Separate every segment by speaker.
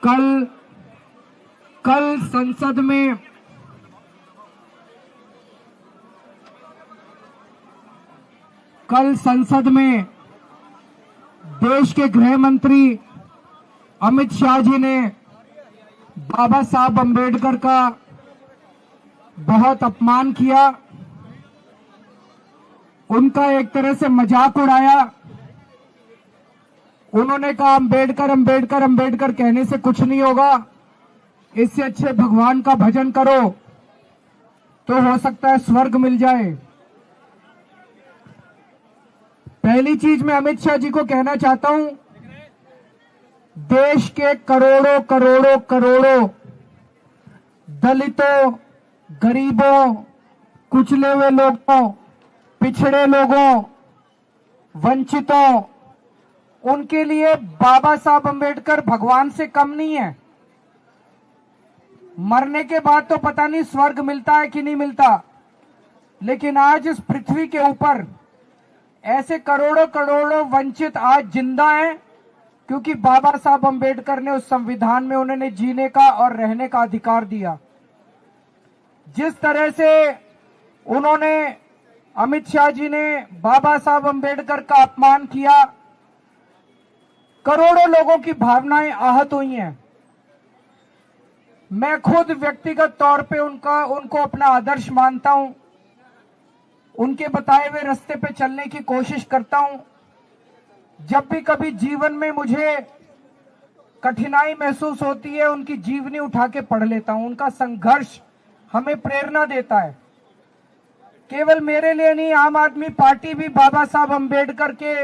Speaker 1: कल संसद में देश के गृह मंत्री अमित शाह जी ने बाबा साहब अंबेडकर का बहुत अपमान किया, उनका एक तरह से मजाक उड़ाया। उन्होंने कहा अंबेडकर अंबेडकर अंबेडकर कहने से कुछ नहीं होगा, इससे अच्छे भगवान का भजन करो तो हो सकता है स्वर्ग मिल जाए। पहली चीज मैं अमित शाह जी को कहना चाहता हूं, देश के करोड़ों करोड़ों करोड़ों दलितों, गरीबों, कुचले हुए लोगों, पिछड़े लोगों, वंचितों, उनके लिए बाबा साहब अंबेडकर भगवान से कम नहीं है। मरने के बाद तो पता नहीं स्वर्ग मिलता है कि नहीं मिलता, लेकिन आज इस पृथ्वी के ऊपर ऐसे करोड़ों करोड़ों वंचित आज जिंदा हैं, क्योंकि बाबा साहब अंबेडकर ने उस संविधान में उन्होंने जीने का और रहने का अधिकार दिया। जिस तरह से उन्होंने, अमित शाह जी ने बाबा साहब अंबेडकर का अपमान किया, करोड़ों लोगों की भावनाएं आहत हुई हैं। मैं खुद व्यक्तिगत तौर पे उनको अपना आदर्श मानता हूं, उनके बताए हुए रास्ते पे चलने की कोशिश करता हूं। जब भी कभी जीवन में मुझे कठिनाई महसूस होती है, उनकी जीवनी उठा के पढ़ लेता हूं। उनका संघर्ष हमें प्रेरणा देता है। केवल मेरे लिए नहीं, आम आदमी पार्टी भी बाबा साहब अंबेडकर के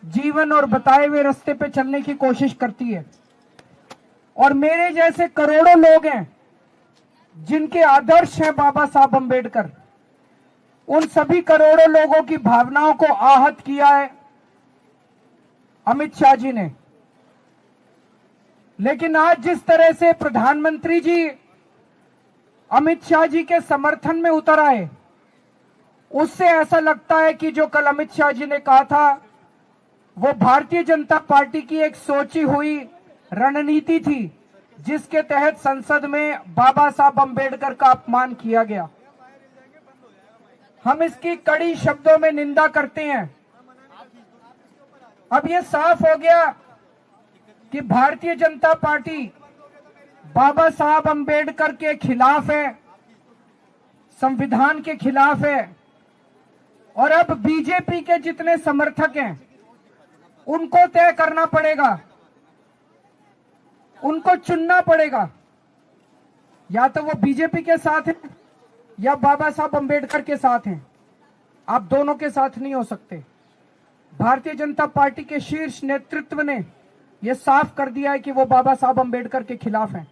Speaker 1: जीवन और बताए हुए रास्ते पे चलने की कोशिश करती है। और मेरे जैसे करोड़ों लोग हैं जिनके आदर्श हैं बाबा साहब अंबेडकर, उन सभी करोड़ों लोगों की भावनाओं को आहत किया है अमित शाह जी ने। लेकिन आज जिस तरह से प्रधानमंत्री जी अमित शाह जी के समर्थन में उतर आए, उससे ऐसा लगता है कि जो कल अमित शाह जी ने कहा था वो भारतीय जनता पार्टी की एक सोची हुई रणनीति थी, जिसके तहत संसद में बाबा साहब अंबेडकर का अपमान किया गया। हम इसकी कड़ी शब्दों में निंदा करते हैं। अब यह साफ हो गया कि भारतीय जनता पार्टी बाबा साहब अंबेडकर के खिलाफ है, संविधान के खिलाफ है। और अब बीजेपी के जितने समर्थक हैं उनको तय करना पड़ेगा, उनको चुनना पड़ेगा, या तो वो बीजेपी के साथ हैं या बाबा साहब अंबेडकर के साथ हैं। आप दोनों के साथ नहीं हो सकते। भारतीय जनता पार्टी के शीर्ष नेतृत्व ने यह साफ कर दिया है कि वो बाबा साहब अंबेडकर के खिलाफ हैं।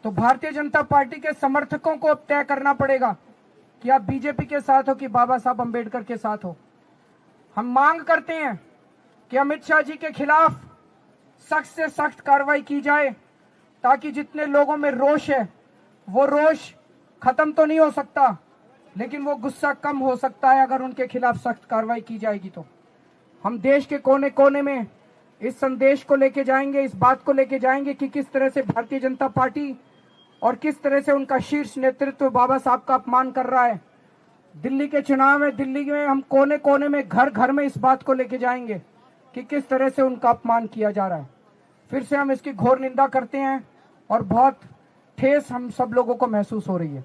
Speaker 1: तो भारतीय जनता पार्टी के समर्थकों को अब तय करना पड़ेगा कि आप बीजेपी के साथ हो कि बाबा साहब अंबेडकर के साथ हो। हम मांग करते हैं कि अमित शाह जी के खिलाफ सख्त से सख्त कार्रवाई की जाए, ताकि जितने लोगों में रोष है वो रोष खत्म तो नहीं हो सकता, लेकिन वो गुस्सा कम हो सकता है अगर उनके खिलाफ सख्त कार्रवाई की जाएगी। तो हम देश के कोने कोने में इस संदेश को लेके जाएंगे, इस बात को लेके जाएंगे कि किस तरह से भारतीय जनता पार्टी और किस तरह से उनका शीर्ष नेतृत्व बाबा साहब का अपमान कर रहा है। दिल्ली के चुनाव में, दिल्ली में हम कोने कोने में, घर घर में इस बात को लेके जाएंगे कि किस तरह से उनका अपमान किया जा रहा है। फिर से हम इसकी घोर निंदा करते हैं और बहुत ठेस हम सब लोगों को महसूस हो रही है।